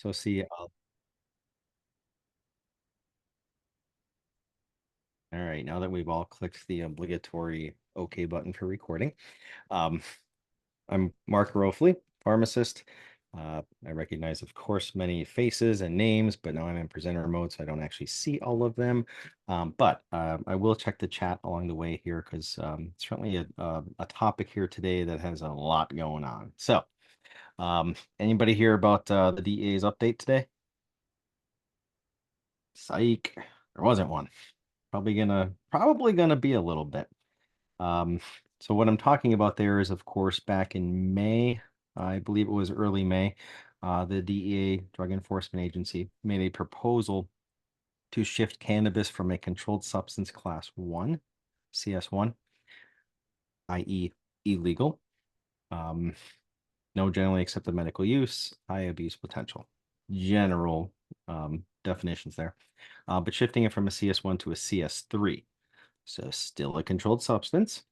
So see, all right, now that we've all clicked the obligatory OK button for recording, um, I'm Mark Garofoli, pharmacist. I recognize, of course, many faces and names, but now I'm in presenter mode, so I don't actually see all of them. But I will check the chat along the way here because certainly a topic here today that has a lot going on. So, anybody hear about the DEA's update today? Psych, there wasn't one. Probably gonna be a little bit. Um, so what I'm talking about there is, of course, back in May, I believe it was early May, the DEA, Drug Enforcement Agency, made a proposal to shift cannabis from a controlled substance class 1, CS1, i.e. illegal, um, no generally accepted medical use, high abuse potential. General definitions there. But shifting it from a CS1 to a CS3. So still a controlled substance,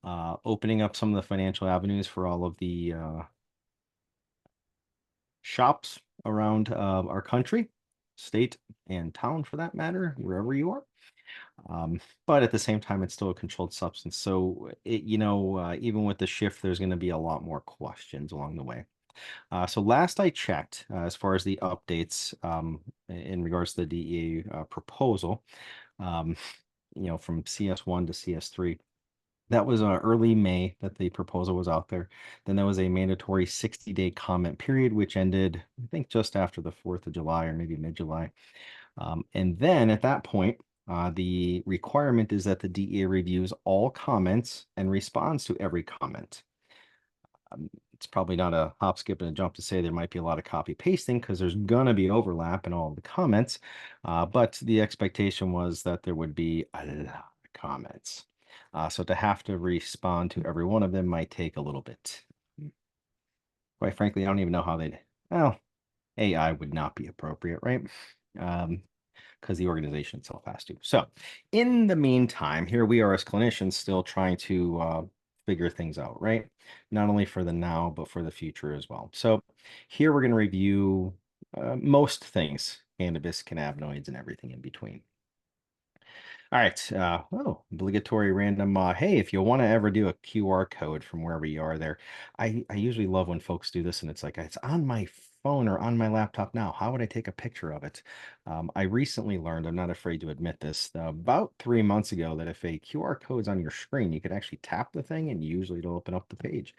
opening up some of the financial avenues for all of the shops around our country, state, and town for that matter, wherever you are. But at the same time, it's still a controlled substance. So, even with the shift, there's going to be a lot more questions along the way. So last I checked, as far as the updates in regards to the DEA proposal, um, from CS1 to CS3, that was early May that the proposal was out there. Then there was a mandatory 60-day comment period, which ended, I think, just after the 4th of July or maybe mid-July. And then at that point, the requirement is that the DEA reviews all comments and responds to every comment. It's probably not a hop, skip, and a jump to say there might be a lot of copy pasting because there's going to be overlap in all of the comments. But the expectation was that there would be a lot of comments. So to have to respond to every one of them might take a little bit. Quite frankly, I don't even know how they'd, well, AI would not be appropriate, right? Because the organization itself has to. So in the meantime, here we are as clinicians still trying to figure things out, right? Not only for the now, but for the future as well. So here we're going to review most things, cannabis, cannabinoids, and everything in between. All right. Obligatory random. Hey, if you want to ever do a QR code from wherever you are there, I usually love when folks do this and it's like, it's on my phone or on my laptop now. How would I take a picture of it? I recently learned, I'm not afraid to admit this, about 3 months ago, that if a QR code is on your screen, you could actually tap the thing and usually it'll open up the page.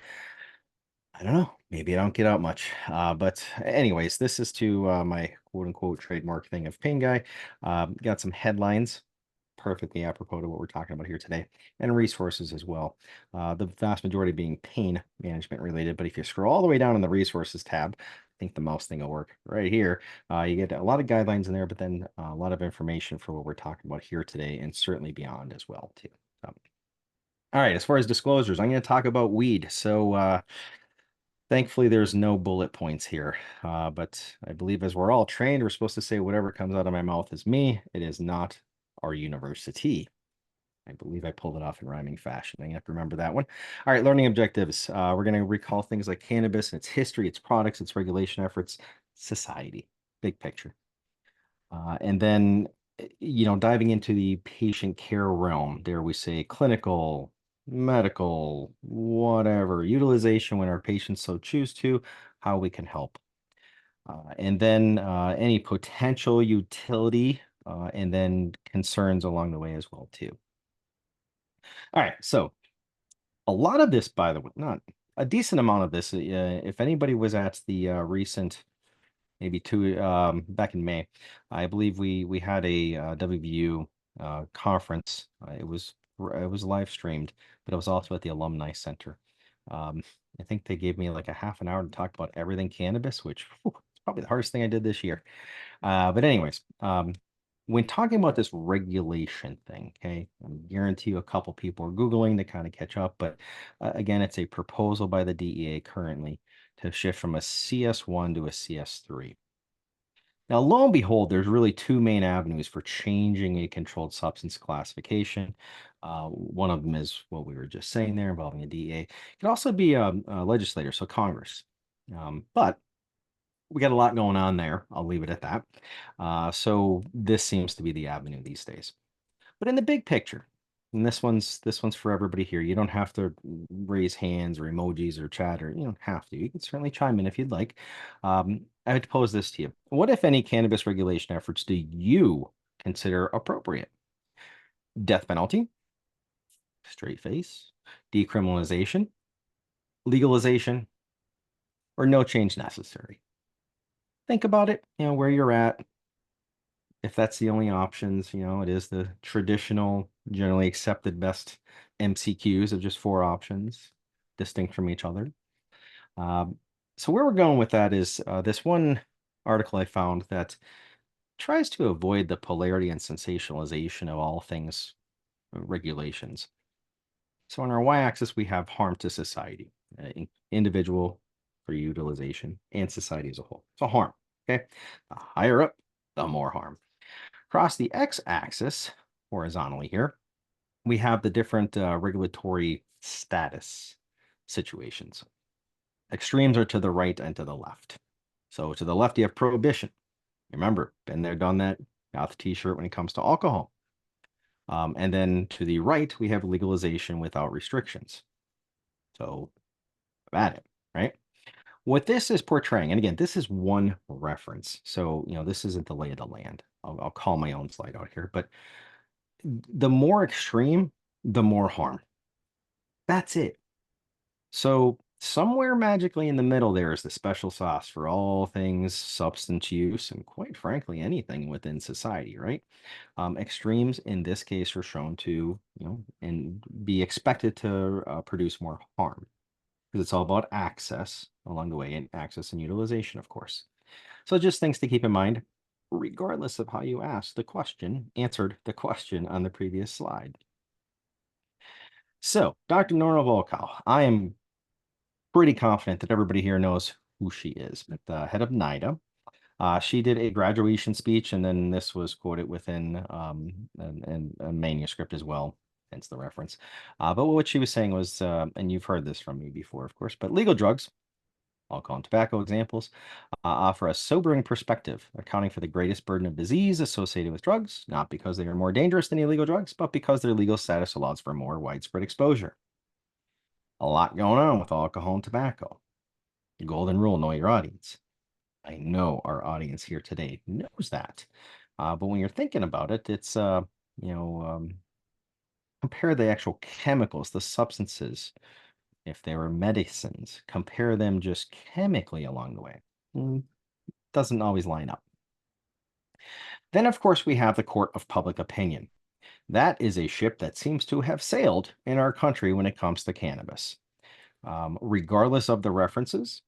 I don't know. Maybe I don't get out much. But anyways, this is to my quote unquote trademark thing of Pain Guy. Got some headlines perfectly apropos to what we're talking about here today, and resources as well. The vast majority being pain management related, but if you scroll all the way down in the resources tab, I think the mouse thing will work right here. You get a lot of guidelines in there, but then a lot of information for what we're talking about here today, and certainly beyond as well too. All right, as far as disclosures, I'm going to talk about weed. So thankfully, there's no bullet points here, but I believe as we're all trained, we're supposed to say whatever comes out of my mouth is me. It is not our university. I believe I pulled it off in rhyming fashion. I have to remember that one. All right, learning objectives. We're going to recall things like cannabis and its history, its products, its regulation efforts, society, big picture. And then, diving into the patient care realm, dare we say clinical, medical, whatever, utilization when our patients so choose to, how we can help. And then any potential utility and then concerns along the way as well, too. All right, so a lot of this, by the way, not a decent amount of this, if anybody was at the recent, maybe two, back in May, I believe we had a WVU conference. It was live streamed, but it was also at the Alumni Center. Um, I think they gave me like a half an hour to talk about everything cannabis, which is probably the hardest thing I did this year. But anyways, when talking about this regulation thing, okay, I guarantee you a couple people are Googling to kind of catch up. But again, it's a proposal by the DEA currently to shift from a CS1 to a CS3. Now, lo and behold, there's really two main avenues for changing a controlled substance classification. One of them is what we were just saying there, involving a DEA. It could also be a legislator, so Congress. But we got a lot going on there. I'll leave it at that. So this seems to be the avenue these days. But in the big picture, and this one's for everybody here. You don't have to raise hands or emojis or chat, or you don't have to. You can certainly chime in if you'd like. I would pose this to you: what, if any, cannabis regulation efforts do you consider appropriate? Death penalty, straight face, decriminalization, legalization, or no change necessary? Think about it. Where you're at. If that's the only options, it is the traditional, generally accepted best MCQs of just four options, distinct from each other. Um, so where we're going with that is this one article I found that tries to avoid the polarity and sensationalization of all things regulations. So on our y-axis, we have harm to society, individual for utilization, and society as a whole. So harm, okay? The higher up, the more harm. Across the x-axis, horizontally here, we have the different regulatory status situations. Extremes are to the right and to the left. So to the left, you have prohibition. Remember, been there, done that, got the t-shirt when it comes to alcohol. And then to the right, we have legalization without restrictions. So at it, right? What this is portraying, and again, this is one reference. So, this isn't the lay of the land. I'll call my own slide out here, but the more extreme, the more harm. That's it. So somewhere magically in the middle there is the special sauce for all things substance use and, quite frankly, anything within society, right? Extremes in this case are shown to, and be expected to produce more harm, because it's all about access along the way, and access and utilization, of course. So just things to keep in mind, regardless of how you answered the question on the previous slide. So, Dr. Nora Volkow, I am pretty confident that everybody here knows who she is, but the head of NIDA. She did a graduation speech, and then this was quoted within a manuscript as well, hence the reference. But what she was saying was, and you've heard this from me before, of course, but legal drugs, alcohol and tobacco examples, offer a sobering perspective, accounting for the greatest burden of disease associated with drugs, not because they are more dangerous than illegal drugs, but because their legal status allows for more widespread exposure. A lot going on with alcohol and tobacco. The golden rule: know your audience. I know our audience here today knows that. But when you're thinking about it, it's, compare the actual chemicals, the substances. If they were medicines, compare them just chemically along the way. Doesn't always line up. Then, of course, we have the court of public opinion. That is a ship that seems to have sailed in our country when it comes to cannabis. Regardless of the references,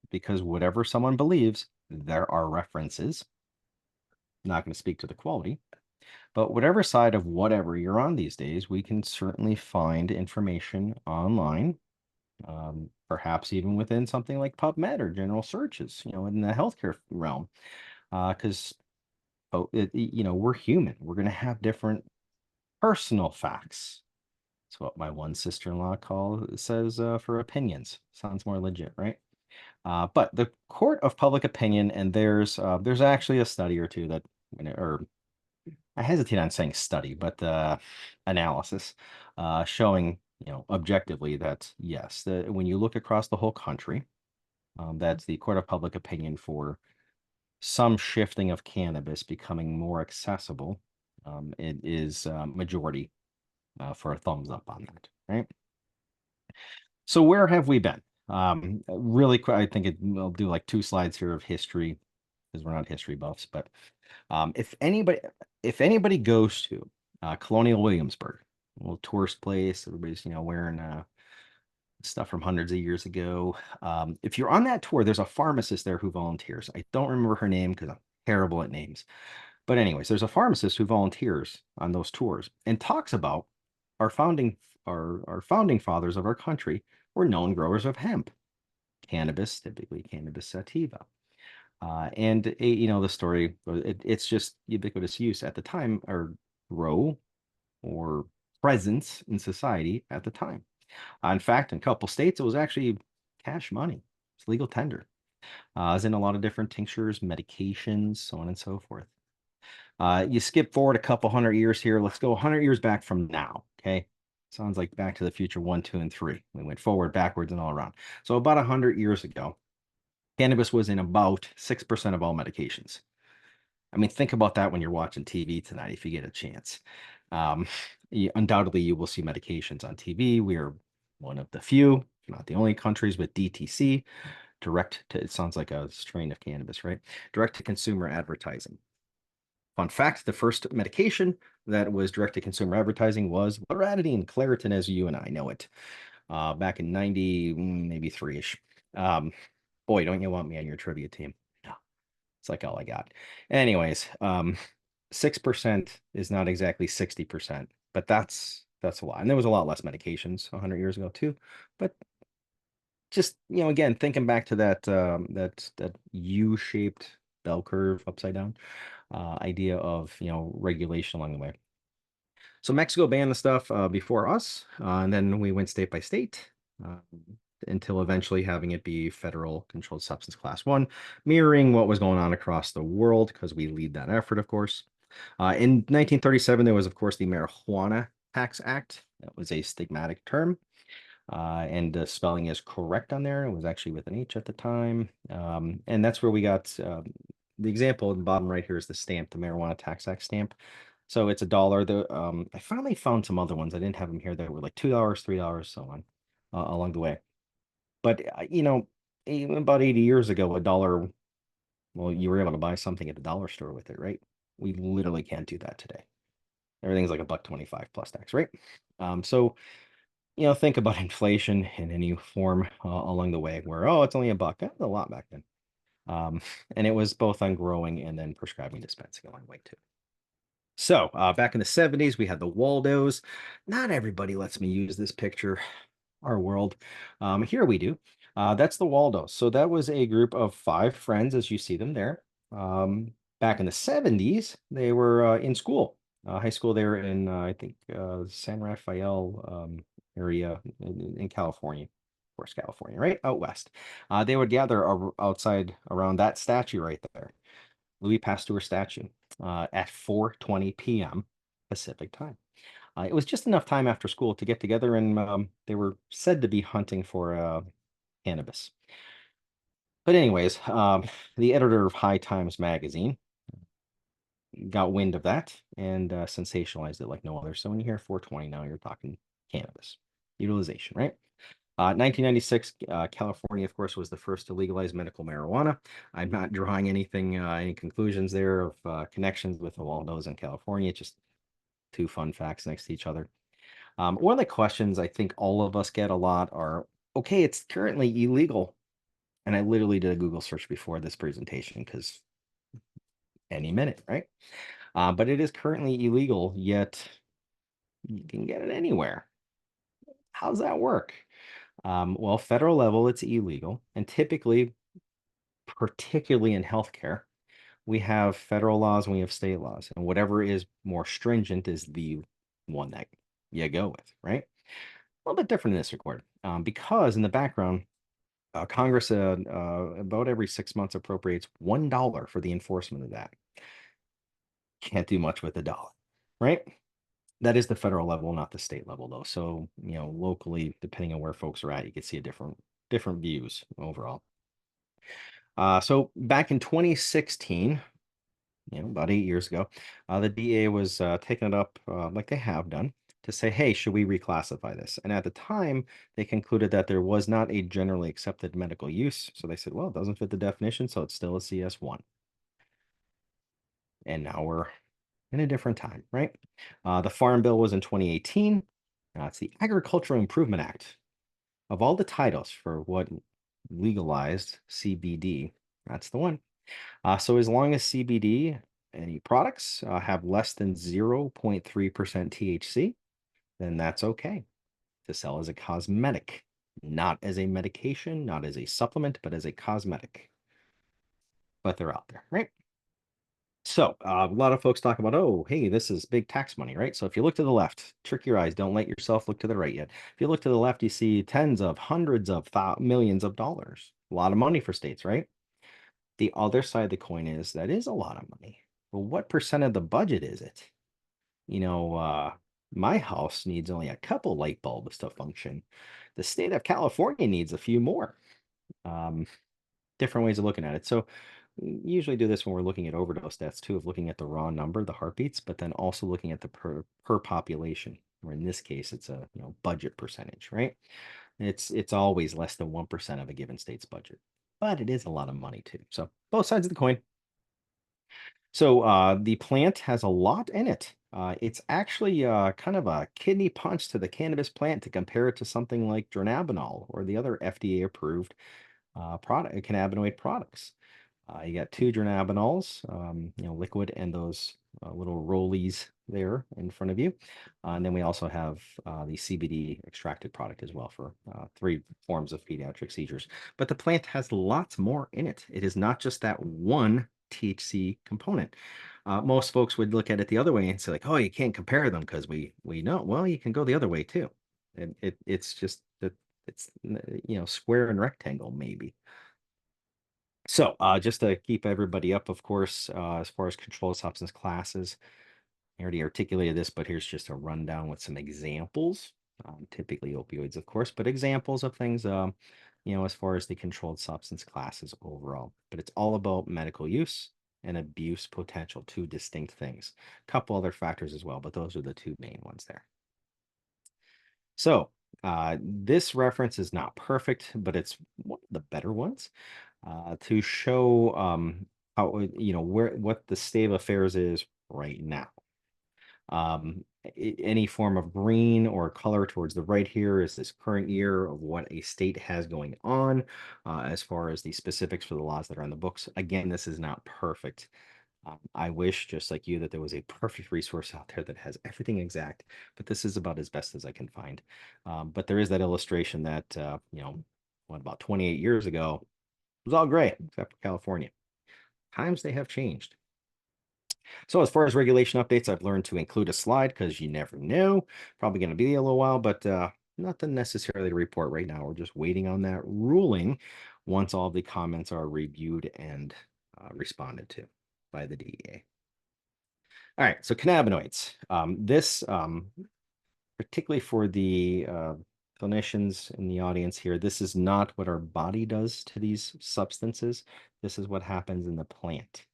because whatever someone believes, there are references. Not going to speak to the quality, but whatever side of whatever you're on these days, we can certainly find information online, perhaps even within something like PubMed or general searches, in the healthcare realm, because we're human. We're going to have different personal facts. That's what my one sister-in-law says for opinions. Sounds more legit, right? But the court of public opinion, and there's actually a study or two that, or I hesitate on saying study, but analysis showing, objectively that yes, when you look across the whole country, that's the court of public opinion for some shifting of cannabis becoming more accessible. It is majority for a thumbs up on that, right? So where have we been? Really quick, I think we'll do like 2 slides here of history, because we're not history buffs. But if anybody goes to Colonial Williamsburg, a little tourist place, everybody's wearing stuff from hundreds of years ago. If you're on that tour, there's a pharmacist there who volunteers. I don't remember her name because I'm terrible at names. But anyways, there's a pharmacist who volunteers on those tours and talks about our founding fathers of our country were known growers of hemp, cannabis, typically cannabis sativa. And the story, it's just ubiquitous use at the time, or grow or presence in society at the time. In fact, in a couple states, it was actually cash money. It's legal tender. Is in a lot of different tinctures, medications, so on and so forth. You skip forward a couple hundred years here. Let's go 100 years back from now. Okay. Sounds like Back to the Future 1, 2, and 3. We went forward, backwards, and all around. So about 100 years ago, cannabis was in about 6% of all medications. I mean, think about that when you're watching TV tonight, if you get a chance. Um, Undoubtedly, you will see medications on TV. We are one of the few, not the only countries with DTC, direct to, it sounds like a strain of cannabis, right? Direct to consumer advertising. Fun fact, the first medication that was direct to consumer advertising was loratadine, Claritin, as you and I know it, back in 90, maybe three-ish. Um, Boy, don't you want me on your trivia team? No, it's like all I got. Anyways, 6% is not exactly 60%, but that's a lot. And there was a lot less medications 100 years ago too. But just, again, thinking back to that U-shaped bell curve upside down idea of, regulation along the way. So Mexico banned the stuff before us, and then we went state by state uh, until eventually having it be federal controlled substance class one, mirroring what was going on across the world because we lead that effort, of course. In 1937, there was, of course, the Marijuana Tax Act. That was a stigmatic term, and the spelling is correct on there. It was actually with an H at the time, and that's where we got the example at the bottom right here is the stamp, the Marijuana Tax Act stamp. So it's $1. I finally found some other ones. I didn't have them here that were like $2, $3, so on, along the way. But even about 80 years ago, $1, well, you were able to buy something at the dollar store with it, right? We literally can't do that today. Everything's like $1.25 plus tax, right? So think about inflation in any form along the way, where it's only $1. That was a lot back then. And it was both on growing and then prescribing dispensing along the way too. So back in the 70s, we had the Waldos. Not everybody lets me use this picture, our world. Here we do. That's the Waldos. So that was a group of 5 friends, as you see them there. Back in the 70s, they were in school, high school there in, I think, San Rafael area in California. Of course, California, right? Out west. They would gather outside around that statue right there, Louis Pasteur statue, at 4:20 p.m. Pacific time. It was just enough time after school to get together, and they were said to be hunting for cannabis. But anyways, the editor of High Times magazine got wind of that and sensationalized it like no other. So when you hear 420 now, you're talking cannabis utilization, right? 1996, California, of course, was the first to legalize medical marijuana. I'm not drawing any conclusions there of connections with the Waldos in California, just 2 fun facts next to each other. One of the questions I think all of us get a lot are, okay, it's currently illegal. And I literally did a Google search before this presentation because any minute, right? But it is currently illegal, yet you can get it anywhere. How's that work? Well, federal level, it's illegal. And typically, particularly in healthcare, we have federal laws and we have state laws. And whatever is more stringent is the one that you go with, right? A little bit different in this regard because in the background, Congress about every 6 months appropriates $1 for the enforcement of that. Can't do much with $1, right? That is the federal level, not the state level, though. So, locally, depending on where folks are at, you can see a different views overall. So back in 2016, about 8 years ago, the DA was taking it up, like they have done, to say, hey, should we reclassify this? And at the time, they concluded that there was not a generally accepted medical use. So they said, well, it doesn't fit the definition, so it's still a CS1. And now we're in a different time, right? The Farm Bill was in 2018. It's the Agricultural Improvement Act. Of all the titles for what legalized CBD, that's the one. So as long as CBD, any products have less than 0.3% THC, then that's okay to sell as a cosmetic, not as a medication, not as a supplement, but as a cosmetic. But they're out there, right? So a lot of folks talk about, oh, hey, this is big tax money, right? So if you look to the left, trick your eyes, don't let yourself look to the right yet. If you look to the left, you see tens of hundreds of millions of dollars A lot of money for states, right? The other side of the coin is that is a lot of money. Well, what percent of the budget is it? You know, my house needs only a couple light bulbs to function. The state of California needs a few more. Um, Different ways of looking at it. So we usually do this when we're looking at overdose stats too, of looking at the raw number, the heartbeats, but then also looking at the per population, or in this case, it's a budget percentage, right? It's always less than 1% of a given state's budget, but it is a lot of money too. So both sides of the coin. So the plant has a lot in it. It's actually kind of a kidney punch to the cannabis plant to compare it to something like dronabinol or the other FDA approved cannabinoid products. You got two dronabinols, liquid, and those little rollies there in front of you. And then we also have the CBD extracted product as well for three forms of pediatric seizures. But the plant has lots more in it. It is not just that one THC component. Most folks would look at it the other way and say, like, oh, you can't compare them because we know. Well, you can go the other way too. It's just that it's square and rectangle maybe. So, just to keep everybody up, of course, as far as controlled substance classes, I already articulated this, but here's just a rundown with some examples. Typically opioids, of course, but examples of things, as far as the controlled substance classes overall. But it's all about medical use and abuse potential, two distinct things. A couple other factors as well, but those are the two main ones there. So, this reference is not perfect, but it's one of the better ones to show how what the state of affairs is right now. Any form of green or color towards the right here is this current year of what a state has going on as far as the specifics for the laws that are on the books. Again, this is not perfect. I wish, just like you, that there was a perfect resource out there that has everything exact, but this is about as best as I can find. But there is that illustration that, about 28 years ago, it was all great, except for California. Times they have changed. So as far as regulation updates, I've learned to include a slide because you never know. Probably going to be a little while, but nothing necessarily to report right now. We're just waiting on that ruling once all the comments are reviewed and responded to by the DEA. All right, so cannabinoids. This, particularly for the clinicians in the audience here, this is not what our body does to these substances. This is what happens in the plant.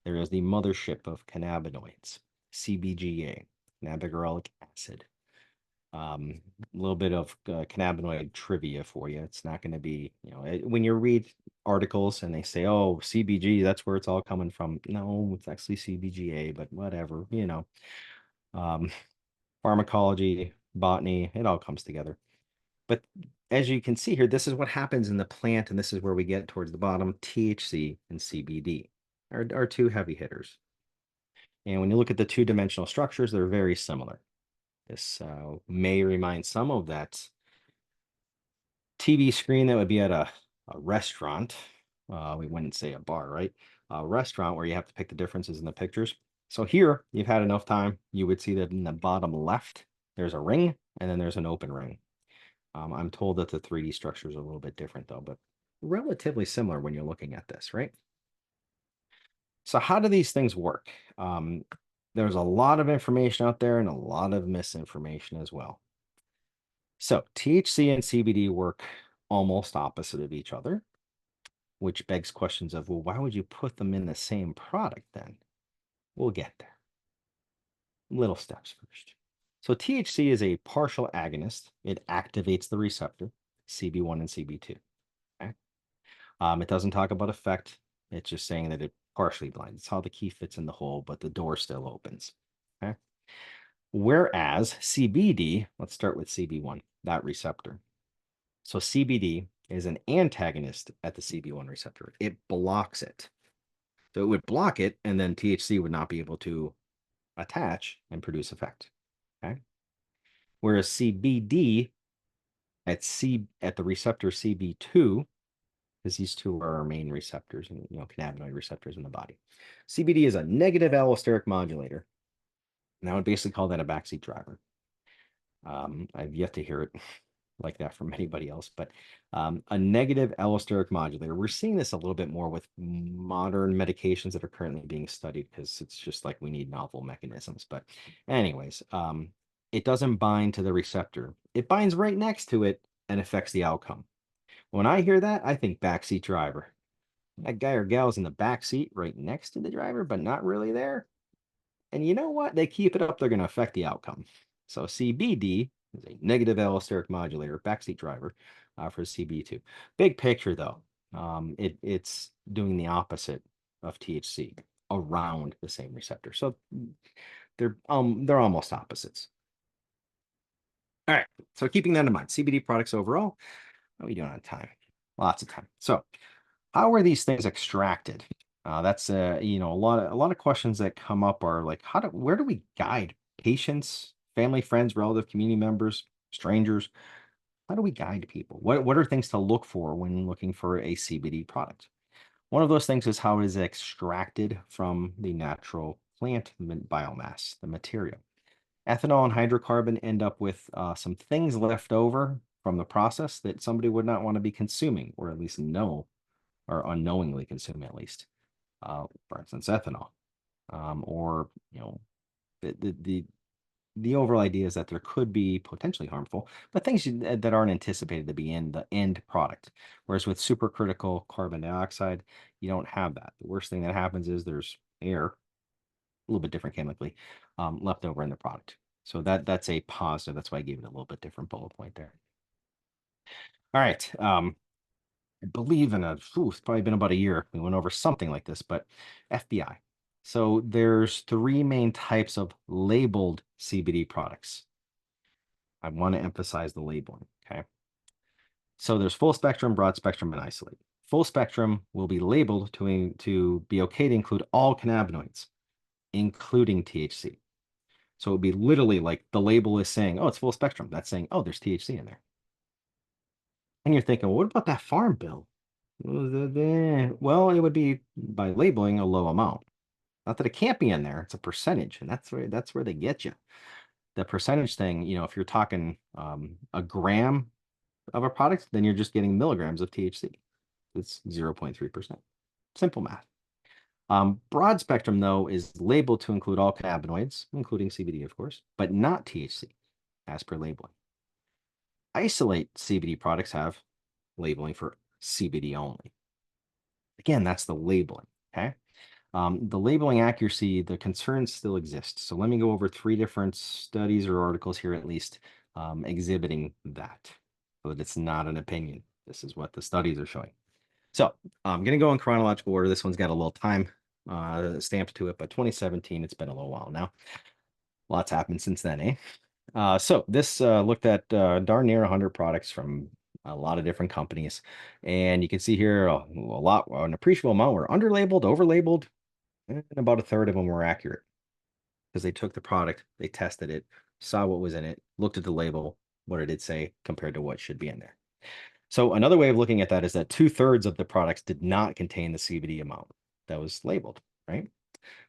There is the mothership of cannabinoids, CBGA, cannabigerolic acid. A little bit of cannabinoid trivia for you. It's not going to be, when you read articles and they say, oh, CBG, that's where it's all coming from. No, it's actually CBGA, but whatever, pharmacology, botany, it all comes together. But as you can see here, this is what happens in the plant, and this is where we get towards the bottom. THC and CBD are two heavy hitters. And when you look at the two-dimensional structures, they're very similar. This may remind some of that TV screen that would be at a restaurant. We wouldn't say a bar, right? A restaurant where you have to pick the differences in the pictures. So here, you've had enough time. You would see that in the bottom left, there's a ring, and then there's an open ring. I'm told that the 3D structure is a little bit different, though, but relatively similar when you're looking at this, right? So how do these things work? There's a lot of information out there and a lot of misinformation as well. So THC and CBD work almost opposite of each other, which begs questions of, well, why would you put them in the same product then? We'll get there. Little steps first. So THC is a partial agonist. It activates the receptor, CB1 and CB2. Okay? It doesn't talk about effect. It's just saying that it partially blinds. It's how the key fits in the hole, but the door still opens. Okay. Whereas CBD, let's start with CB1, that receptor. So CBD is an antagonist at the CB1 receptor. It blocks it. So it would block it, and then THC would not be able to attach and produce effect. Okay. Whereas CBD at the receptor CB2, because these two are our main receptors, and cannabinoid receptors in the body. CBD is a negative allosteric modulator. And I would basically call that a backseat driver. I've yet to hear it like that from anybody else, but a negative allosteric modulator. We're seeing this a little bit more with modern medications that are currently being studied because it's just like we need novel mechanisms. But anyways, it doesn't bind to the receptor. It binds right next to it and affects the outcome. When I hear that, I think backseat driver. That guy or gal's in the back seat right next to the driver, but not really there. And you know what? They keep it up, they're going to affect the outcome. So CBD is a negative allosteric modulator, backseat driver for CB2. Big picture, though, it's doing the opposite of THC around the same receptor. So they're almost opposites. All right. So keeping that in mind, CBD products overall, how are we doing on time? Lots of time. So how are these things extracted? That's a lot of questions that come up are like, where do we guide patients, family, friends, relative, community members, strangers? How do we guide people? What are things to look for when looking for a CBD product? One of those things is how it is extracted from the natural plant biomass, the material. Ethanol and hydrocarbon end up with some things left over from the process that somebody would not want to be consuming, or at least know, or unknowingly consume at least. For instance, ethanol, or the overall idea is that there could be potentially harmful, but things that aren't anticipated to be in the end product. Whereas with supercritical carbon dioxide, you don't have that. The worst thing that happens is there's air, a little bit different chemically, left over in the product. So that's a positive. That's why I gave it a little bit different bullet point there. All right. I believe it's probably been about a year. We went over something like this, but FBI. So there's three main types of labeled CBD products. I want to emphasize the labeling. Okay. So there's full spectrum, broad spectrum, and isolate. Full spectrum will be labeled to be okay to include all cannabinoids, including THC. So it would be literally like the label is saying, oh, it's full spectrum. That's saying, oh, there's THC in there. And you're thinking, well, what about that farm bill? Well, it would be by labeling a low amount. Not that it can't be in there, it's a percentage, and that's where they get you. The percentage thing, if you're talking a gram of a product, then you're just getting milligrams of THC. It's 0.3%. Simple math. Broad spectrum, though, is labeled to include all cannabinoids, including CBD, of course, but not THC, as per labeling. Isolate CBD products have labeling for CBD only. Again, that's the labeling, okay? The labeling accuracy, the concerns still exist. So let me go over three different studies or articles here, at least, exhibiting that, so that it's not an opinion. This is what the studies are showing. So I'm going to go in chronological order. This one's got a little time stamped to it, but 2017, it's been a little while now. Lots happened since then, eh? So this looked at darn near 100 products from a lot of different companies. And you can see here an appreciable amount were underlabeled, overlabeled, and about a third of them were accurate because they took the product, they tested it, saw what was in it, looked at the label, what did it say compared to what should be in there. So another way of looking at that is that 2/3 of the products did not contain the CBD amount that was labeled, right?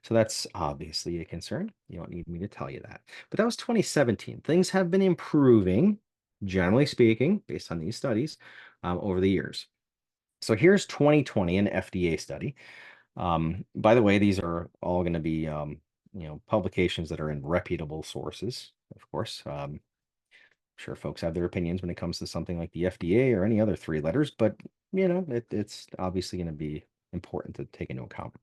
So that's obviously a concern. You don't need me to tell you that. But that was 2017. Things have been improving, generally speaking, based on these studies, over the years. So here's 2020, an FDA study. By the way, these are all going to be publications that are in reputable sources, of course. I'm sure folks have their opinions when it comes to something like the FDA or any other three letters, but it's obviously going to be important to take into account.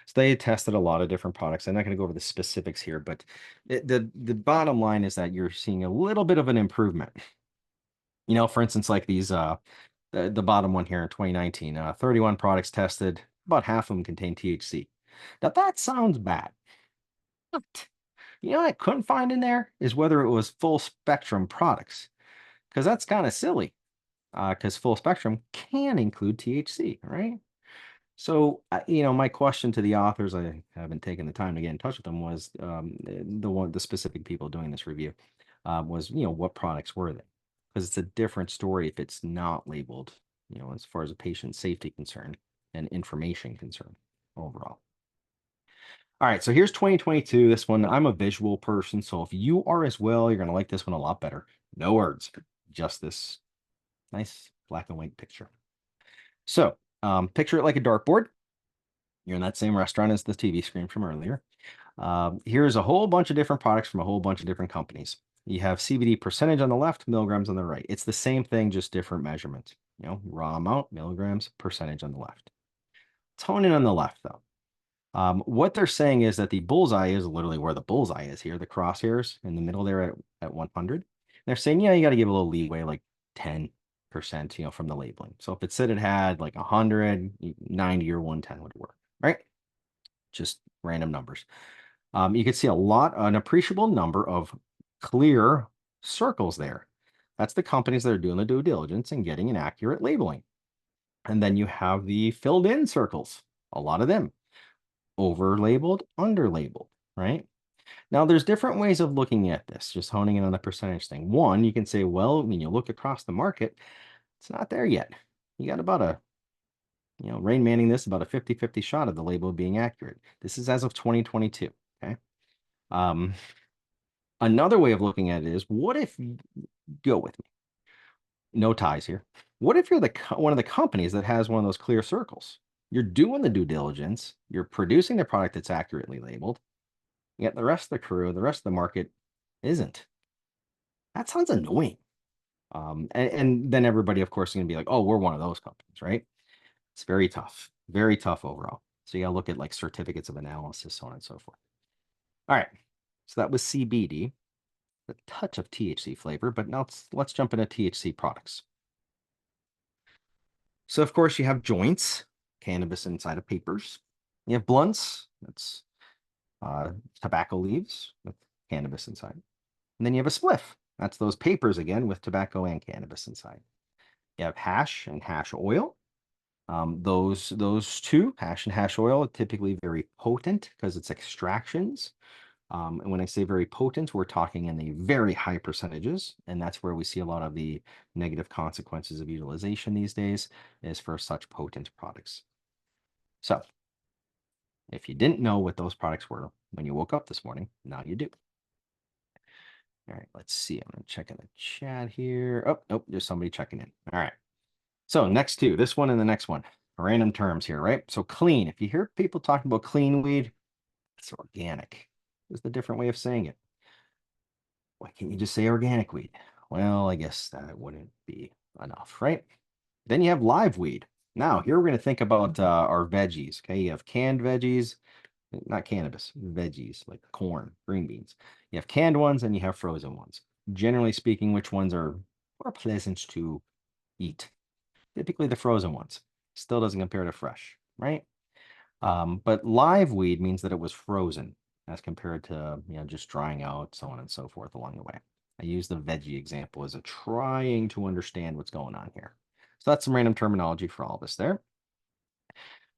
So they tested a lot of different products. I'm not going to go over the specifics here, but the bottom line is that you're seeing a little bit of an improvement. For instance, like these, the bottom one here in 2019, 31 products tested, about half of them contain THC. Now that sounds bad. But what I couldn't find in there is whether it was full spectrum products, because that's kind of silly, because full spectrum can include THC, right? So, my question to the authors, I haven't taken the time to get in touch with them, was the specific people doing this review, was, what products were they? Because it's a different story if it's not labeled, as far as a patient safety concern and information concern overall. All right, so here's 2022. This one, I'm a visual person, so if you are as well, you're going to like this one a lot better. No words. just this nice black and white picture. So picture it like a dartboard. You're in that same restaurant as the TV screen from earlier. Here's a whole bunch of different products from a whole bunch of different companies. You have CBD percentage on the left, milligrams on the right. It's the same thing, just different measurements. Raw amount, milligrams, percentage on the left. Toning on the left, though. What they're saying is that the bullseye is literally where the bullseye is here, the crosshairs in the middle there at 100. They're saying, yeah, you got to give a little leeway, like 10%, from the labeling. So if it said it had like 100, 90 or 110 would work, right? Just random numbers. You can see an appreciable number of clear circles there. That's the companies that are doing the due diligence and getting an accurate labeling. And then you have the filled in circles, a lot of them, over labeled, under labeled, right? Now, there's different ways of looking at this, just honing in on the percentage thing. One, you can say, well, when you look across the market, it's not there yet. You got about Rain Manning this, about a 50-50 shot of the label being accurate. This is as of 2022, okay? Another way of looking at it is, what if, go with me, no ties here. What if you're one of the companies that has one of those clear circles? You're doing the due diligence, you're producing the product that's accurately labeled, yet the rest of the crew, the rest of the market isn't. That sounds annoying. And then everybody, of course, is going to be like, oh, we're one of those companies, right? It's very tough overall. So you got to look at like certificates of analysis, so on and so forth. All right. So that was CBD, a touch of THC flavor, but now let's jump into THC products. So of course you have joints, cannabis inside of papers. You have blunts, that's tobacco leaves with cannabis inside. And then you have a spliff. That's those papers again with tobacco and cannabis inside. You have hash and hash oil. Those two, hash and hash oil, are typically very potent because it's extractions. And when I say very potent, we're talking in the very high percentages. And that's where we see a lot of the negative consequences of utilization these days, is for such potent products. So if you didn't know what those products were when you woke up this morning, now you do. All right, let's see. I'm going to check in the chat here. Oh, nope, there's somebody checking in. All right. So next two, this one and the next one, random terms here, right? So clean. If you hear people talking about clean weed, it's organic. Is the different way of saying it. Why can't you just say organic weed? Well, I guess that wouldn't be enough, right? Then you have live weed. Now, here we're going to think about our veggies. Okay, you have canned veggies, not cannabis, veggies like corn, green beans. You have canned ones and you have frozen ones. Generally speaking, which ones are more pleasant to eat? Typically the frozen ones. Still doesn't compare to fresh, right? But live weed means that it was frozen as compared to just drying out, so on and so forth along the way. I use the veggie example as a trying to understand what's going on here. So that's some random terminology for all of us there.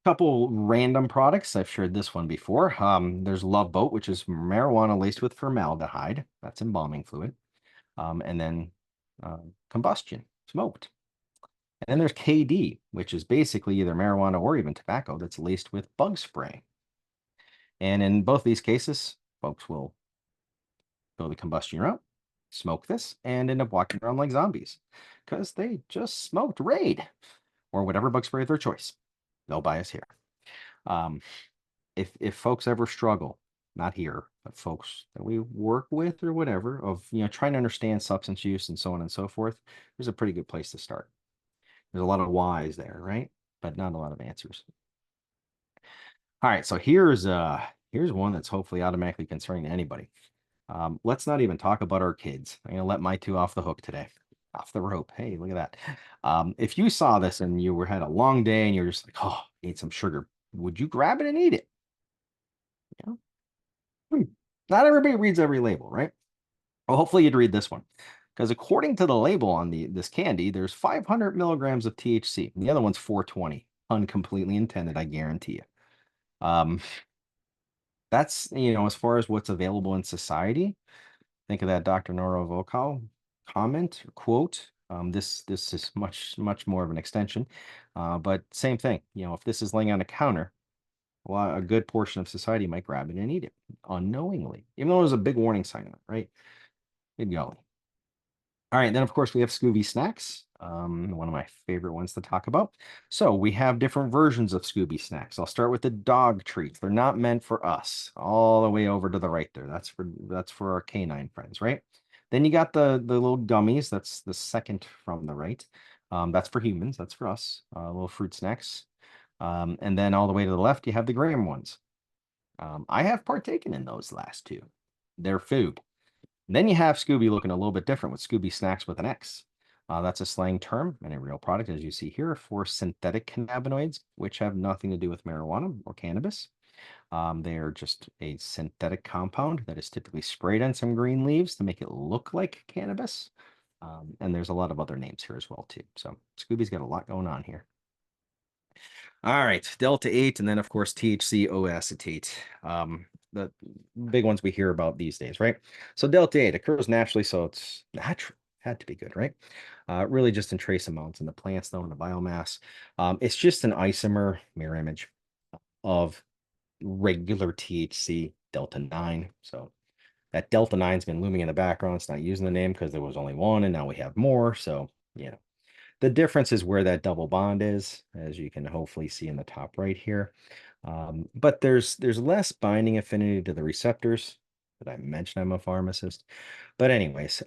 Couple random products. I've shared this one before. There's Love Boat, which is marijuana laced with formaldehyde. That's embalming fluid. And then combustion, smoked. And then there's KD, which is basically either marijuana or even tobacco that's laced with bug spray. And in both these cases, folks will go the combustion route, smoke this, and end up walking around like zombies because they just smoked Raid or whatever bug spray of their choice. No bias here. If folks ever struggle, not here, but folks that we work with or whatever, of trying to understand substance use and so on and so forth, there's a pretty good place to start. There's a lot of whys there, right? But not a lot of answers. All right, so here's one that's hopefully automatically concerning to anybody. Let's not even talk about our kids. I'm gonna let my two off the hook today. Off the rope. Hey, look at that. If you saw this and you had a long day and you're just like, oh, need some sugar, would you grab it and eat it? Not everybody reads every label, right? Well, hopefully you'd read this one. Because according to the label on this candy, there's 500 milligrams of THC. And the other one's 420. Uncompletely intended, I guarantee you. That's, as far as what's available in society. Think of that Dr. Nora Volkow comment or quote. This is much more of an extension, but same thing. If this is laying on a counter, well, a good portion of society might grab it and eat it unknowingly, even though there's a big warning sign on it, right? Good golly. All right, then of course we have Scooby snacks, one of my favorite ones to talk about. So we have different versions of Scooby snacks. I'll start with the dog treats. They're not meant for us. All the way over to the right there. That's for our canine friends, right? Then you got the little gummies. That's the second from the right. That's for humans. That's for us. Little fruit snacks. And then all the way to the left, you have the graham ones. I have partaken in those last two. They're food. Then you have Scooby looking a little bit different with Scooby Snacks with an X. That's a slang term and a real product, as you see here, for synthetic cannabinoids, which have nothing to do with marijuana or cannabis. They are just a synthetic compound that is typically sprayed on some green leaves to make it look like cannabis. And there's a lot of other names here as well, too. So Scooby's got a lot going on here. All right, Delta 8, and then of course THC O-acetate. The big ones we hear about these days, right? So Delta 8 occurs naturally, so it's natural. Had to be good, right? Really just in trace amounts in the plants, though, in the biomass. It's just an isomer, mirror image of regular THC Delta 9. So that Delta 9's been looming in the background. It's not using the name because there was only one, and now we have more. So, yeah. The difference is where that double bond is, as you can hopefully see in the top right here. But there's less binding affinity to the receptors. Did I mention I'm a pharmacist? But anyways,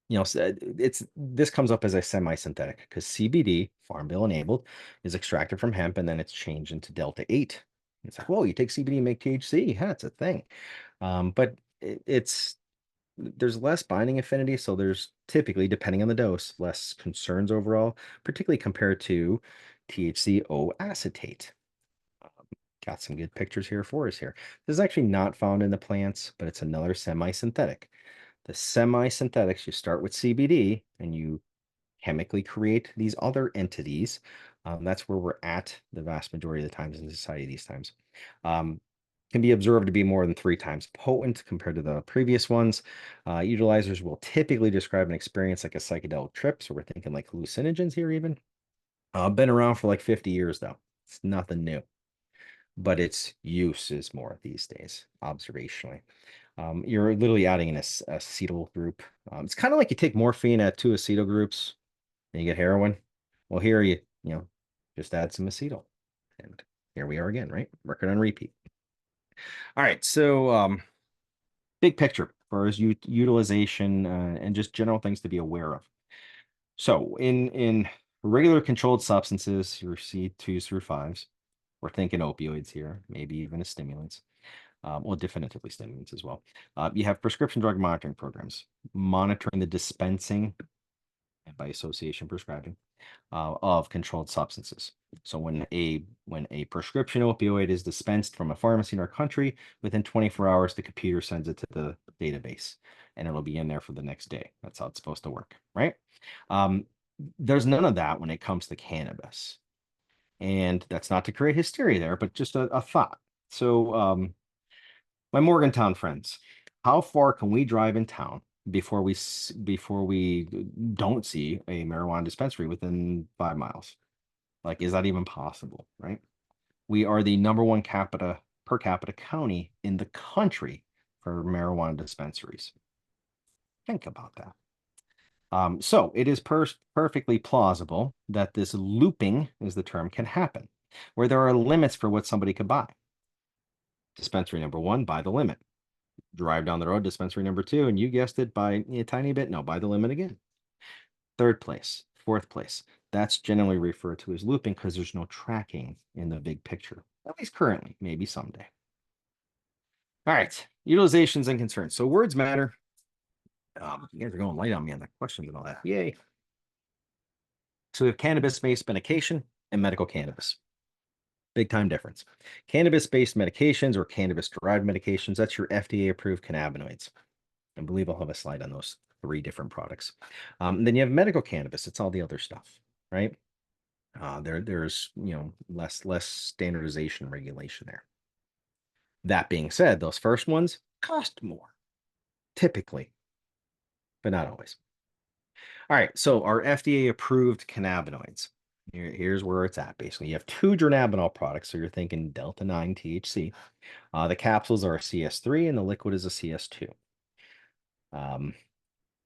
this comes up as a semi-synthetic because CBD, Farm Bill enabled, is extracted from hemp and then it's changed into Delta 8. It's like, whoa, you take CBD and make THC. Yeah, it's a thing. But it's there's less binding affinity, so there's typically, depending on the dose, less concerns overall, particularly compared to THC O-acetate. Got some good pictures here for us here. This is actually not found in the plants, but it's another semi-synthetic. The semi-synthetics, you start with CBD and you chemically create these other entities. That's where we're at the vast majority of the times in society these times. Can be observed to be more than 3 times potent compared to the previous ones. Utilizers will typically describe an experience like a psychedelic trip, so we're thinking like hallucinogens here even. Been around for like 50 years though. It's nothing new, but its use is more these days, observationally. You're literally adding an acetyl group. It's kind of like you take morphine at 2 acetyl groups and you get heroin. Well, here you just add some acetyl. And here we are again, right? Record on repeat. All right, so big picture for as utilization and just general things to be aware of. So in regular controlled substances, your C2s through 5s, we're thinking opioids here, maybe even as stimulants. Well, definitively stimulants as well. You have prescription drug monitoring programs, monitoring the dispensing and by association prescribing of controlled substances. So when a prescription opioid is dispensed from a pharmacy in our country, within 24 hours, the computer sends it to the database and it'll be in there for the next day. That's how it's supposed to work, right? There's none of that when it comes to cannabis. And that's not to create hysteria there, but just a thought. So my Morgantown friends, how far can we drive in town before we don't see a marijuana dispensary within 5 miles? Like, is that even possible, right? We are the number one per capita county in the country for marijuana dispensaries. Think about that. So it is perfectly plausible that this looping, is the term, can happen, where there are limits for what somebody could buy. Dispensary number 1, buy the limit. Drive down the road, dispensary number 2, and you guessed it, by a tiny bit. No, buy the limit again. 3rd place, 4th place. That's generally referred to as looping because there's no tracking in the big picture, at least currently, maybe someday. All right, utilizations and concerns. So words matter. You guys are going light on me on the questions and all that. Yay. So we have cannabis-based medication and medical cannabis. Big time difference. Cannabis-based medications or cannabis-derived medications, that's your FDA-approved cannabinoids. I believe I'll have a slide on those 3 different products. Then you have medical cannabis. It's all the other stuff, right? There's less standardization regulation there. That being said, those first ones cost more, typically, but not always. All right, so our FDA-approved cannabinoids. Here's where it's at. Basically, you have 2 dronabinol products, so you're thinking Delta 9 THC. The capsules are a CS3 and the liquid is a CS2.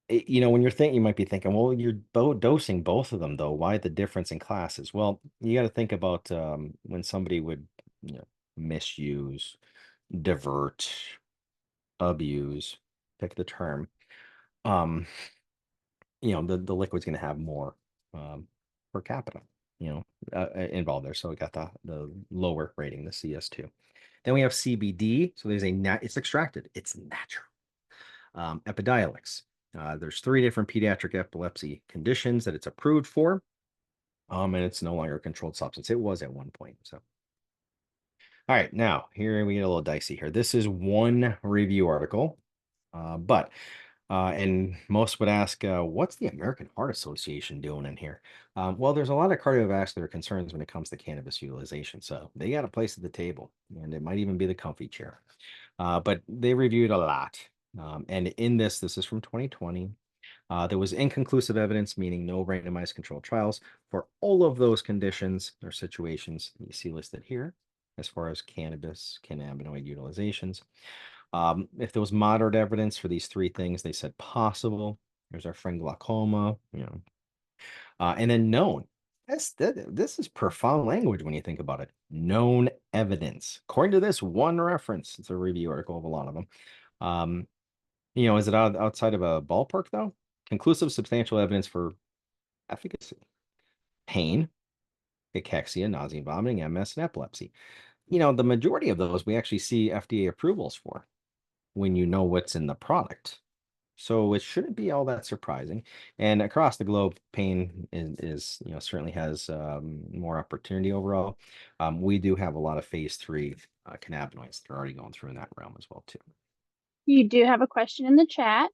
when you're thinking, you might be thinking, well, you're dosing both of them though. Why the difference in classes? Well, you got to think about when somebody would, misuse, divert, abuse, pick the term. Um, the liquid's going to have more per capita, involved there. So we got the lower rating, the CS2. Then we have CBD. So it's extracted. It's natural. Epidiolex. There's 3 different pediatric epilepsy conditions that it's approved for. And it's no longer a controlled substance. It was at one point. So, all right, now here we get a little dicey here. This is one review article, but and most would ask, what's the American Heart Association doing in here? Well, there's a lot of cardiovascular concerns when it comes to cannabis utilization, so they got a place at the table, and it might even be the comfy chair. But they reviewed a lot, and in this is from 2020. There was inconclusive evidence, meaning no randomized controlled trials for all of those conditions or situations you see listed here, as far as cannabinoid utilizations. If there was moderate evidence for these 3 things, they said possible. There's our friend glaucoma, and then known. This is profound language when you think about it. Known evidence. According to this one reference, it's a review article of a lot of them. Is it outside of a ballpark though? Conclusive substantial evidence for efficacy. Pain, cachexia, nausea, vomiting, MS, and epilepsy. The majority of those we actually see FDA approvals for when you know what's in the product. So it shouldn't be all that surprising. And across the globe, pain is certainly has more opportunity overall. We do have a lot of phase 3 cannabinoids that are already going through in that realm as well too. You do have a question in the chat.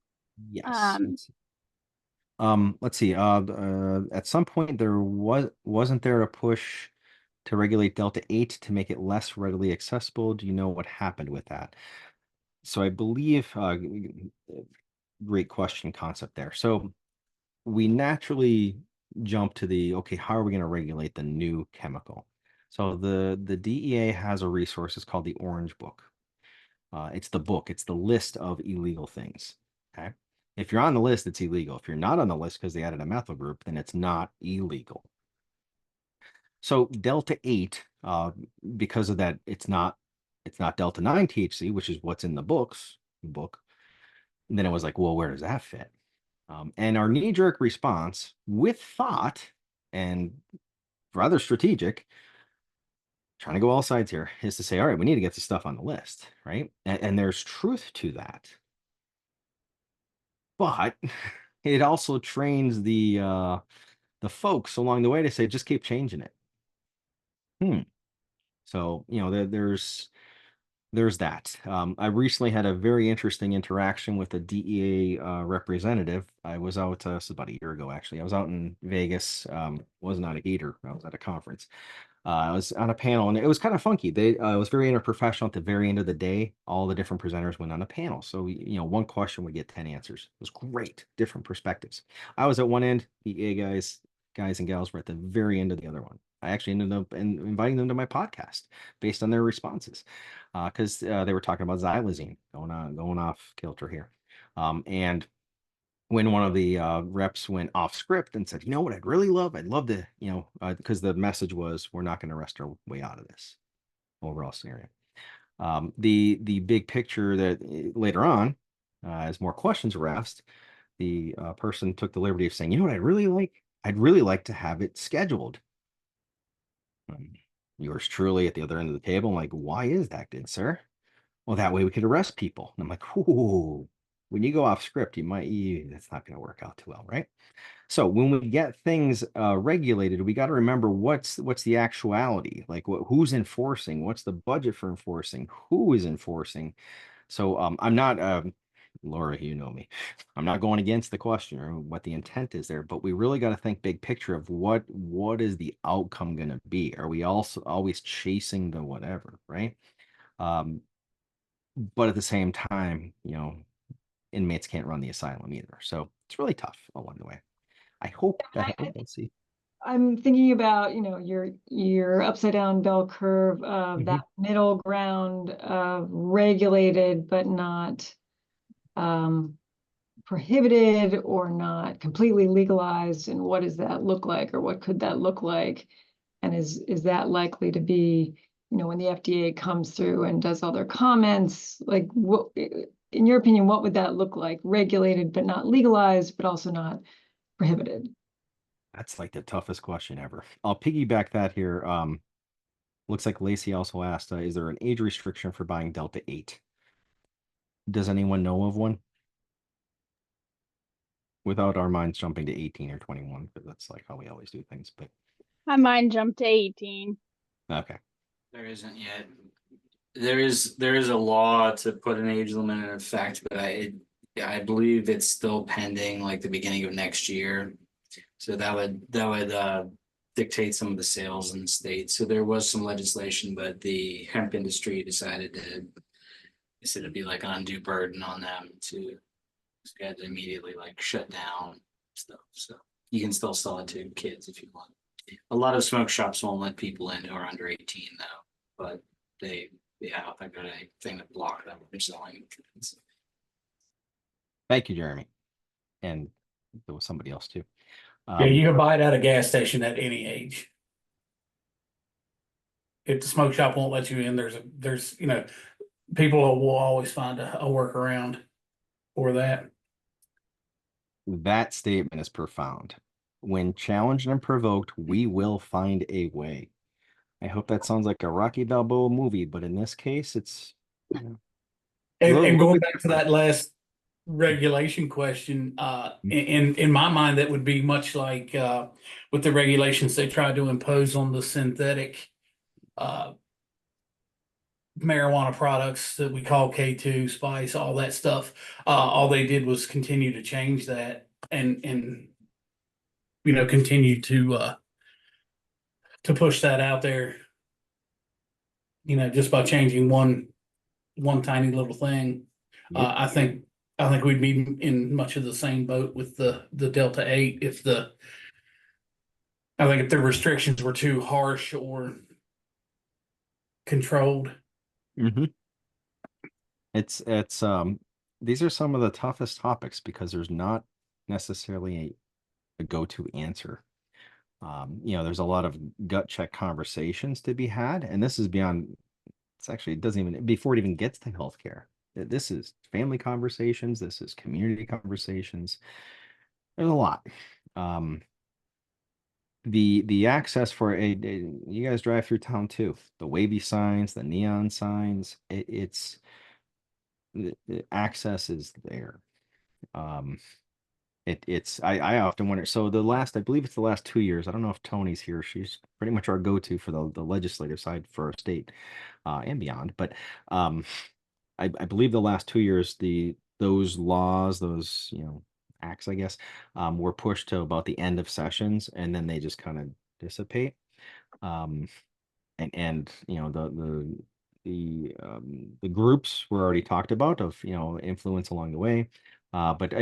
Yes. Let's see. At some point wasn't there a push to regulate Delta 8 to make it less readily accessible? Do you know what happened with that? So I believe great question concept there. So we naturally jump to okay, how are we going to regulate the new chemical? So the DEA has a resource, it's called the Orange Book. It's the book, it's the list of illegal things. Okay. If you're on the list, it's illegal. If you're not on the list because they added a methyl group, then it's not illegal. So Delta 8, because of that, it's not Delta 9 THC, which is what's in the book. And then it was like, well, where does that fit? And our knee-jerk response with thought and rather strategic, trying to go all sides here, is to say, all right, we need to get this stuff on the list, right? And there's truth to that. But it also trains the folks along the way to say, just keep changing it. So, there's that. I recently had a very interesting interaction with a DEA representative. I was out, this is about a year ago, actually. I was out in Vegas. Wasn't on a heater. I was at a conference. I was on a panel, and it was kind of funky. It was very interprofessional. At the very end of the day, all the different presenters went on a panel. So, one question would get 10 answers. It was great, different perspectives. I was at one end. DEA guys and gals were at the very end of the other one. I actually ended up inviting them to my podcast based on their responses, because they were talking about xylazine, going off kilter here, and when one of the reps went off script and said, what I'd love to, because the message was, we're not going to rest our way out of this overall scenario. The big picture that later on, as more questions were asked, the person took the liberty of saying, what I'd really like to have it scheduled. Yours truly at the other end of the table. I'm like, why is that, good sir? Well, that way we could arrest people. And I'm like, ooh, when you go off script, that's not going to work out too well, right? So when we get things regulated, we got to remember what's the actuality, like who's enforcing, what's the budget for enforcing, who is enforcing. So I'm not, Laura, you know me, I'm not going against the question or what the intent is there, but we really got to think big picture of what is the outcome going to be? Are we also always chasing the whatever, right? But at the same time, inmates can't run the asylum either. So it's really tough along the way. I hope that let's see. I'm thinking about, your upside down bell curve of that middle ground of regulated but not prohibited or not completely legalized, and what does that look like, or what could that look like? And is that likely to be, when the FDA comes through and does all their comments, like what, in your opinion, what would that look like? Regulated but not legalized, but also not prohibited? That's like the toughest question ever. I'll piggyback that here. Looks like Lacey also asked, is there an age restriction for buying Delta 8? Does anyone know of one? Without our minds jumping to 18 or 21, because that's like how we always do things. But My mind jumped to 18. okay. There isn't yet. There is a law to put an age limit in effect, but I believe it's still pending, like the beginning of next year. So that would dictate some of the sales in the state. So there was some legislation, but the hemp industry decided to, they said it'd be like an undue burden on them to had to immediately like shut down stuff. So you can still sell it to kids if you want. A lot of smoke shops won't let people in who are under 18 though, but they have got a thing to block them from selling. Thank you, Jeremy. And there was somebody else too. Yeah, you can buy it at a gas station at any age. If the smoke shop won't let you in, there's people will always find a workaround for that. That statement is profound. When challenged and provoked, we will find a way. I hope that sounds like a Rocky Balboa movie, but in this case, it's and going back to that last regulation question, in my mind, that would be much like with the regulations they tried to impose on the synthetic marijuana products that we call K2, spice, all that stuff. All they did was continue to change that and continue to push that out there. Just by changing one tiny little thing. Yep. I think we'd be in much of the same boat with the Delta 8 if the restrictions were too harsh or controlled. Mm-hmm. It's these are some of the toughest topics because there's not necessarily a go-to answer. There's a lot of gut check conversations to be had, and this is beyond. It doesn't even before it even gets to healthcare. This is family conversations. This is community conversations. There's a lot. The access for you guys drive through town too. The wavy signs, the neon signs. It's the access is there. I often wonder. So I believe it's the last 2 years. I don't know if Tony's here. She's pretty much our go-to for the legislative side for our state and beyond. But I believe the last 2 years, those laws, those acts, I guess, were pushed to about the end of sessions, and then they just kind of dissipate. And the groups were already talked about of influence along the way. But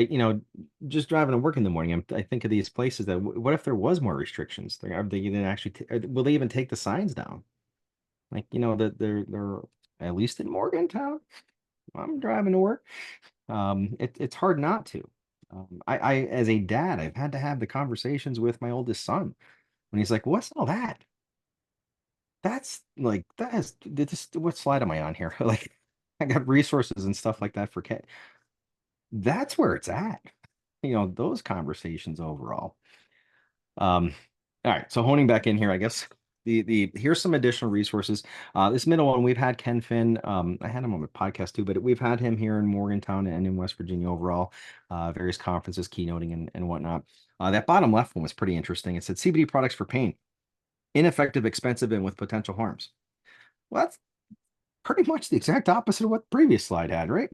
just driving to work in the morning, I think of these places that what if there was more restrictions? Are they even actually will they even take the signs down? Like that they're at least in Morgantown. I'm driving to work. It's hard not to. I as a dad, I've had to have the conversations with my oldest son when he's like, "What's all that? That's like what slide am I on here? Like, I got resources and stuff like that for kids." That's where it's at. Those conversations overall. All right, so honing back in here, I guess here's some additional resources. This middle one, we've had Ken Finn. I had him on the podcast too, but we've had him here in Morgantown and in West Virginia overall, various conferences, keynoting and whatnot. That bottom left one was pretty interesting. It said CBD products for pain, ineffective, expensive, and with potential harms. Well, that's pretty much the exact opposite of what the previous slide had, right?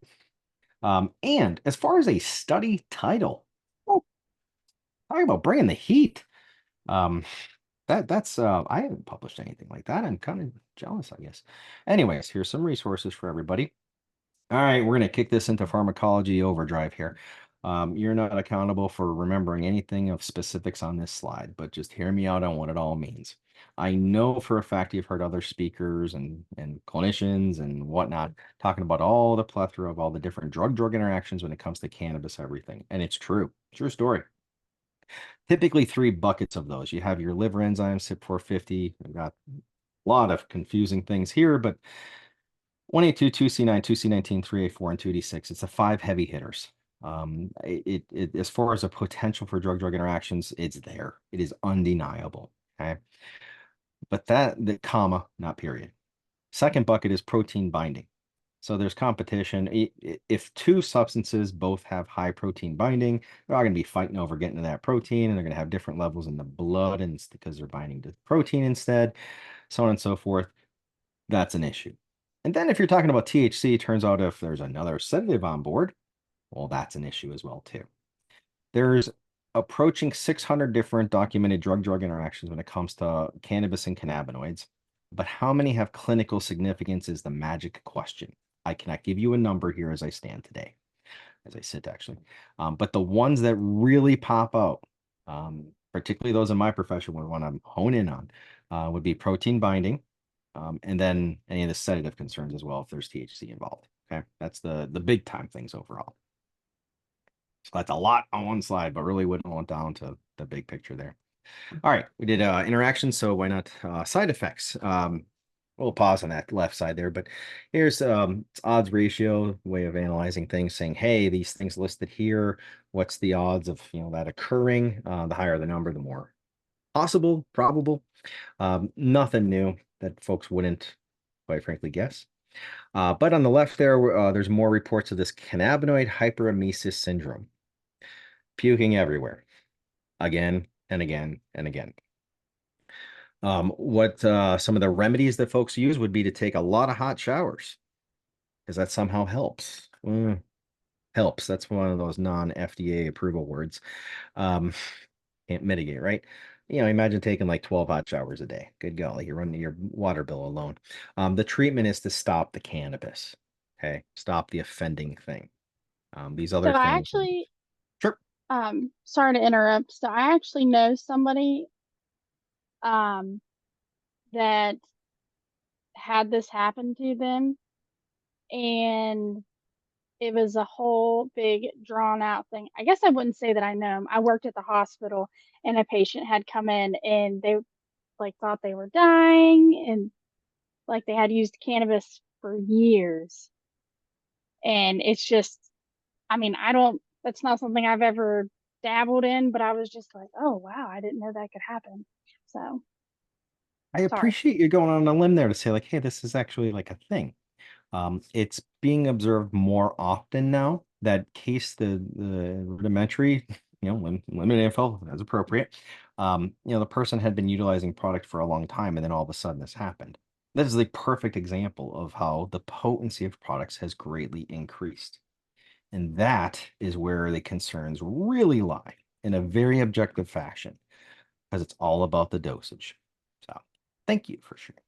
And as far as a study title, talking about bringing the heat. That's I haven't published anything like that. I'm kind of jealous, I guess. Anyways, here's some resources for everybody. All right, we're gonna kick this into pharmacology overdrive here. You're not accountable for remembering anything of specifics on this slide, but just hear me out on what it all means. I know for a fact you've heard other speakers and clinicians and whatnot talking about all the plethora of all the different drug-drug interactions when it comes to cannabis, everything. And it's true. True story. Typically 3 buckets of those. You have your liver enzymes, CYP450. I've got a lot of confusing things here, but 1A2, 2C9, 2C19, 3A4, and 2D6. It's the 5 heavy hitters. As far as a potential for drug-drug interactions, it's there. It is undeniable. Okay. But the comma, not period. Second bucket is protein binding. So there's competition. If 2 substances both have high protein binding, they're all going to be fighting over getting to that protein, and they're going to have different levels in the blood, and it's because they're binding to protein instead, so on and so forth. That's an issue. And then if you're talking about THC, it turns out if there's another sedative on board, well, that's an issue as well too. There's approaching 600 different documented drug-drug interactions when it comes to cannabis and cannabinoids, but how many have clinical significance is the magic question. I cannot give you a number here as I stand today, as I sit actually. But the ones that really pop out, particularly those in my profession would want to hone in on, would be protein binding, and then any of the sedative concerns as well if there's THC involved. Okay, that's the big time things overall. So that's a lot on one slide, but really wouldn't want down to the big picture there. All right, we did interactions, so why not side effects? We'll pause on that left side there, but here's odds ratio way of analyzing things, saying, hey, these things listed here, what's the odds of that occurring? The higher the number, the more possible, probable. Nothing new that folks wouldn't, quite frankly, guess. But on the left there, there's more reports of this cannabinoid hyperemesis syndrome. Puking everywhere, again and again and again. What some of the remedies that folks use would be to take a lot of hot showers, because that somehow helps. Helps. That's one of those non-FDA approval words. Can't mitigate, right? Imagine taking like 12 hot showers a day. Good golly, you're running your water bill alone. The treatment is to stop the cannabis. Okay, stop the offending thing. These other So I things. actually, Sure. sorry to interrupt. So I actually know somebody that had this happen to them, and it was a whole big drawn out thing. I guess I wouldn't say that I know him. I worked at the hospital, and a patient had come in, and they thought they were dying, and they had used cannabis for years. And it's just, I mean, that's not something I've ever dabbled in, but I was just like, oh wow, I didn't know that could happen. So I sorry. appreciate you going on a limb there to say, like, hey, this is actually like a thing. It's being observed more often now. That case, the rudimentary, limited info as appropriate. The person had been utilizing product for a long time, and then all of a sudden this happened. That is the perfect example of how the potency of products has greatly increased. And that is where the concerns really lie in a very objective fashion, because it's all about the dosage. So thank you for sharing.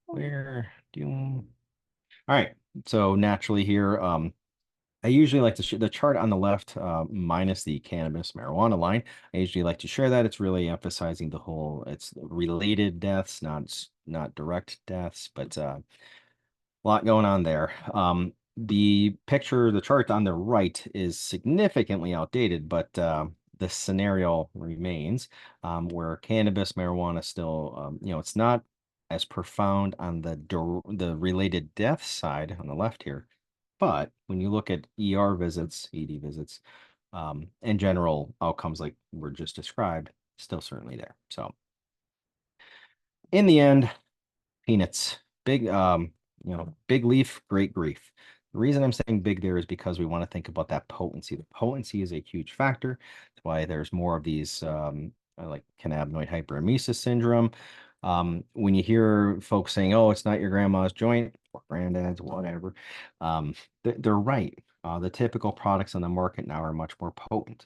Where do all right, so naturally here, I usually like to share the chart on the left, minus the cannabis marijuana line. I usually like to share that. It's really emphasizing the whole, it's related deaths, not direct deaths, but a lot going on there. The chart on the right is significantly outdated, but the scenario remains, where cannabis, marijuana still, it's not as profound on the related death side on the left here. But when you look at ER visits, ED visits, and general outcomes like were just described, still certainly there. So in the end, peanuts, big, big leaf, great grief. The reason I'm saying big there is because we want to think about that potency. The potency is a huge factor. That's why there's more of these, like cannabinoid hyperemesis syndrome. When you hear folks saying, oh, it's not your grandma's joint or granddad's, whatever, they're right. The typical products on the market now are much more potent.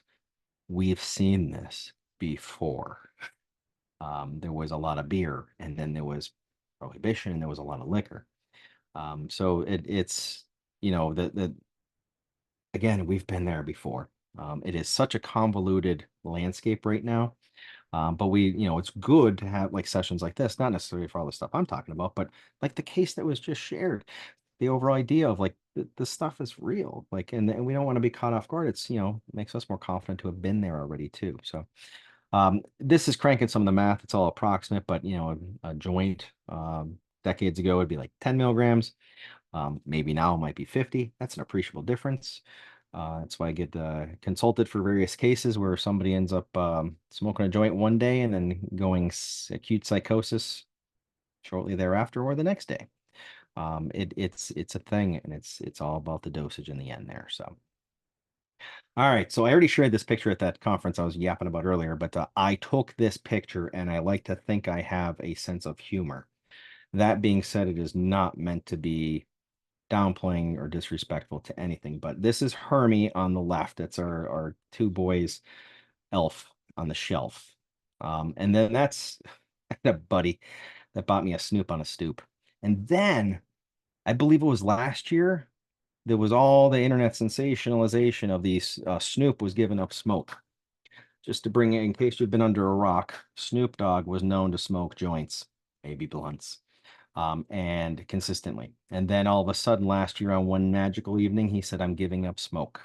We've seen this before. There was a lot of beer, and then there was prohibition, and there was a lot of liquor. So it's, again, we've been there before. It is such a convoluted landscape right now. But we, it's good to have like sessions like this, not necessarily for all the stuff I'm talking about, but like the case that was just shared, the overall idea of like this stuff is real, like, and we don't want to be caught off guard. It's, makes us more confident to have been there already too. So this is cranking some of the math. It's all approximate, but a joint decades ago would be like 10 milligrams. Maybe now it might be 50. That's an appreciable difference. That's why I get consulted for various cases where somebody ends up smoking a joint one day and then going acute psychosis shortly thereafter or the next day. It's a thing, and it's all about the dosage in the end there. So, all right. So I already shared this picture at that conference I was yapping about earlier, but I took this picture, and I like to think I have a sense of humor. That being said, it is not meant to be downplaying or disrespectful to anything, but this is Hermie on the left. It's our two boys, Elf on the shelf. And then that's a buddy that bought me a Snoop on a stoop. And then I believe it was last year, there was all the internet sensationalization of these Snoop was giving up smoke. Just to bring it, in case you've been under a rock, Snoop Dogg was known to smoke joints, maybe blunts, and consistently. And then all of a sudden last year on one magical evening, he said, I'm giving up smoke.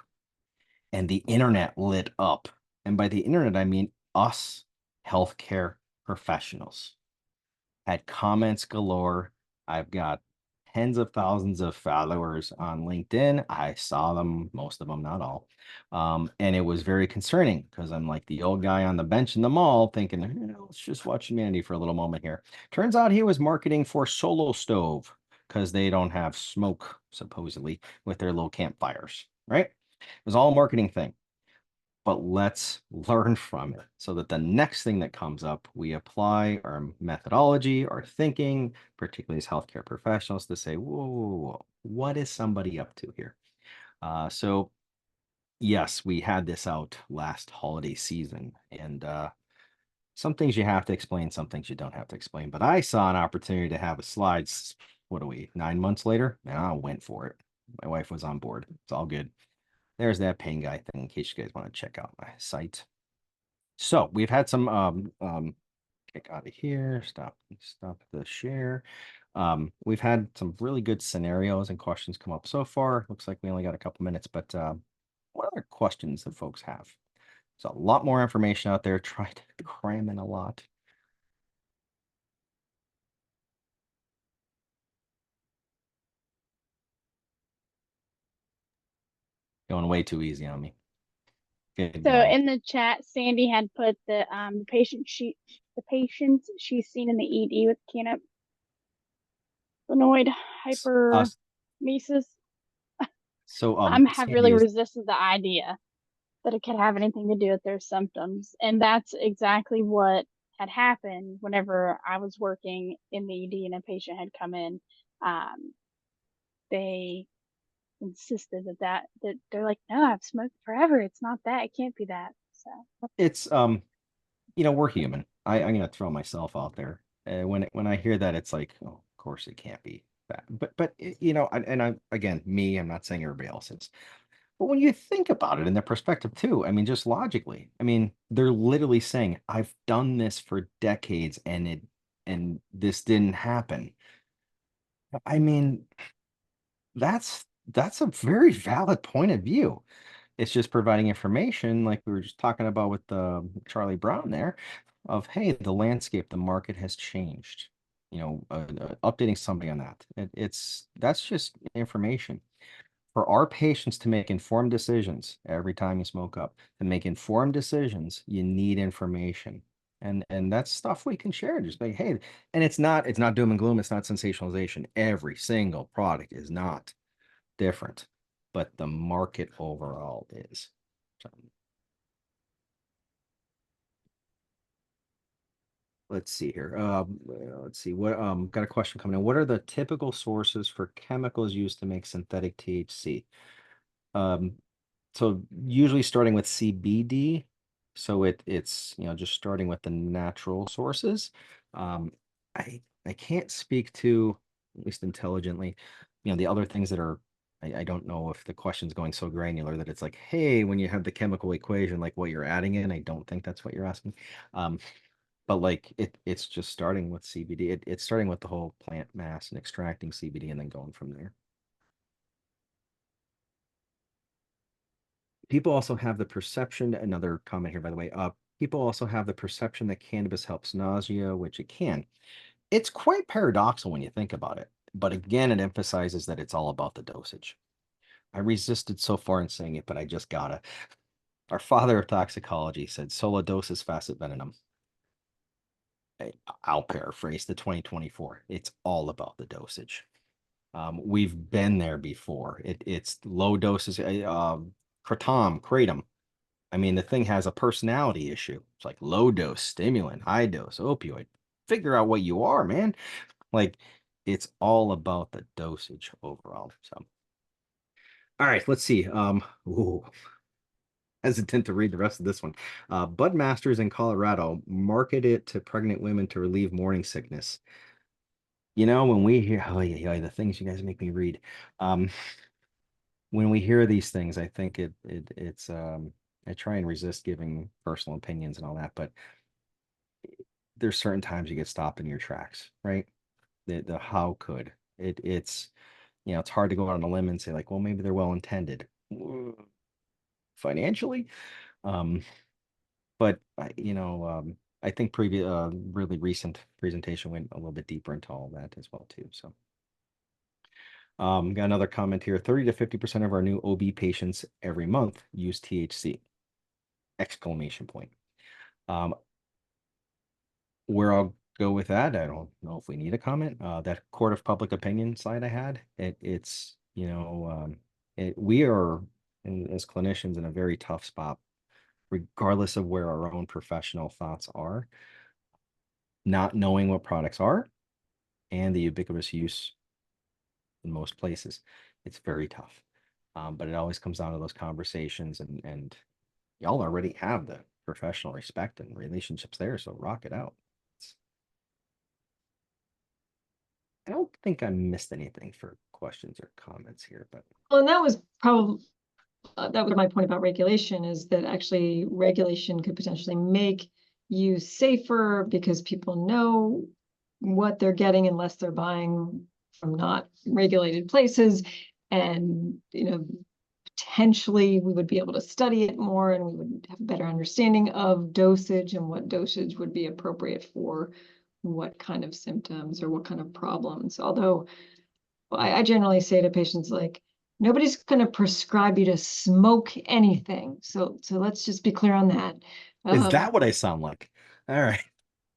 And the internet lit up. And by the internet, I mean us healthcare professionals. Had comments galore. I've got tens of thousands of followers on LinkedIn. I saw them, most of them, not all. And it was very concerning because I'm like the old guy on the bench in the mall thinking, let's just watch humanity for a little moment here. Turns out he was marketing for Solo Stove because they don't have smoke, supposedly, with their little campfires, right? It was all a marketing thing. But let's learn from it so that the next thing that comes up, we apply our methodology, our thinking, particularly as healthcare professionals, to say, whoa, whoa, whoa, what is somebody up to here? So yes, we had this out last holiday season, and some things you have to explain, some things you don't have to explain. But I saw an opportunity to have a slides. What are we, 9 months later? And I went for it. My wife was on board. It's all good. There's that pain guy thing in case you guys want to check out my site. So we've had some kick out of here, stop the share. We've had some really good scenarios and questions come up so far. Looks like we only got a couple minutes, but what other questions that folks have? There's a lot more information out there. Try to cram in a lot. Going way too easy on me. Good So God. in the chat, Sandy had put the patients she's seen in the ED with cannabinoid hypermesis. So have really resisted the idea that it could have anything to do with their symptoms, and that's exactly what had happened whenever I was working in the ED and a patient had come in. They insisted that they're like, no, I've smoked forever. It's not that. It can't be that. So it's we're human. I'm gonna throw myself out there. When I hear that, it's like, oh, of course it can't be that. But again, I'm not saying everybody else is. But when you think about it in their perspective too, I mean, just logically, I mean, they're literally saying, I've done this for decades and this didn't happen. I mean, that's a very valid point of view. It's just providing information like we were just talking about with Charlie Brown there of, hey, the landscape, the market has changed, updating somebody on that. That's just information. For our patients to make informed decisions every time you smoke up, to make informed decisions, you need information. And that's stuff we can share. Just like, hey, and it's not doom and gloom, it's not sensationalization. Every single product is not different, but the market overall is. So, let's see here. Let's see what got a question coming in. What are the typical sources for chemicals used to make synthetic THC? So usually starting with CBD. So it's just starting with the natural sources. I can't speak to, at least intelligently, the other things that are I don't know if the question's going so granular that it's like, hey, when you have the chemical equation, like what you're adding in, I don't think that's what you're asking. But like it's just starting with CBD. It's starting with the whole plant mass and extracting CBD and then going from there. People also have the perception, another comment here, by the way, people also have the perception that cannabis helps nausea, which it can. It's quite paradoxical when you think about it. But again, it emphasizes that it's all about the dosage. I resisted so far in saying it, but I just gotta. Our father of toxicology said sola dosis facit venenum. I'll paraphrase the 2024. It's all about the dosage. We've been there before. It's low doses, kratom. I mean, the thing has a personality issue. It's like low dose stimulant, high dose opioid. Figure out what you are, man. Like, it's all about the dosage overall. So, all right, let's see. Ooh, hesitant to read the rest of this one. Bud Masters in Colorado market it to pregnant women to relieve morning sickness. You know, when we hear, oh yeah, the things you guys make me read. When we hear these things, I think it's I try and resist giving personal opinions and all that, but there's certain times you get stopped in your tracks, right? The how could it's you know, it's hard to go out on a limb and say like, well, maybe they're well intended financially. But I think previous really recent presentation went a little bit deeper into all that as well too. So got another comment here. 30 to 50% of our new OB patients every month use THC. Exclamation point. Where I'll go with that, I don't know if we need a comment. That court of public opinion slide I had, it's we are as clinicians in a very tough spot, regardless of where our own professional thoughts are, not knowing what products are and the ubiquitous use in most places. It's very tough. But it always comes down to those conversations and y'all already have the professional respect and relationships there, so rock it out. I don't think I missed anything for questions or comments here, but Well, and that was probably that was my point about regulation, is that actually regulation could potentially make you safer because people know what they're getting unless they're buying from not regulated places. And, potentially we would be able to study it more and we would have a better understanding of dosage and what dosage would be appropriate for what kind of symptoms or what kind of problems. Although I generally say to patients, like, nobody's going to prescribe you to smoke anything. So let's just be clear on that. is that what I sound like? All right.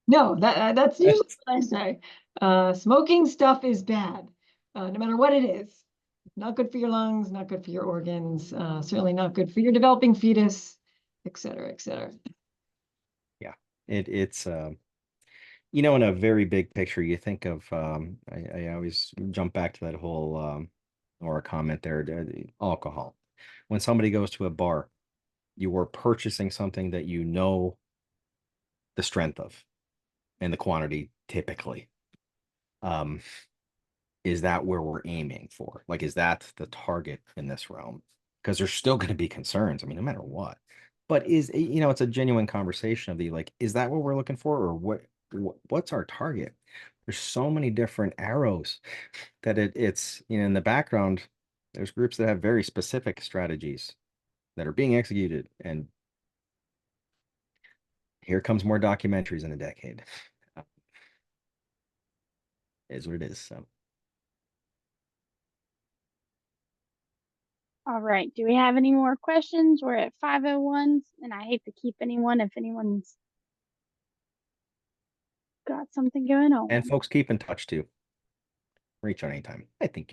No, that's usually what I say. Smoking stuff is bad, no matter what it is. Not good for your lungs, not good for your organs, certainly not good for your developing fetus, et cetera, et cetera. Yeah, it's in a very big picture, you think of I always jump back to that whole or a comment there, the alcohol. When somebody goes to a bar, you are purchasing something that you know the strength of and the quantity typically. Is that where we're aiming for? Like, is that the target in this realm? Because there's still going to be concerns. I mean, no matter what. But it's a genuine conversation of the like, is that what we're looking for, or what's our target? There's so many different arrows that it's in the background. There's groups that have very specific strategies that are being executed, and here comes more documentaries in a decade. It is what it is. So. All right. Do we have any more questions? We're at 5:01, and I hate to keep anyone if anyone's got something going on. And folks, keep in touch too. Reach out anytime. I think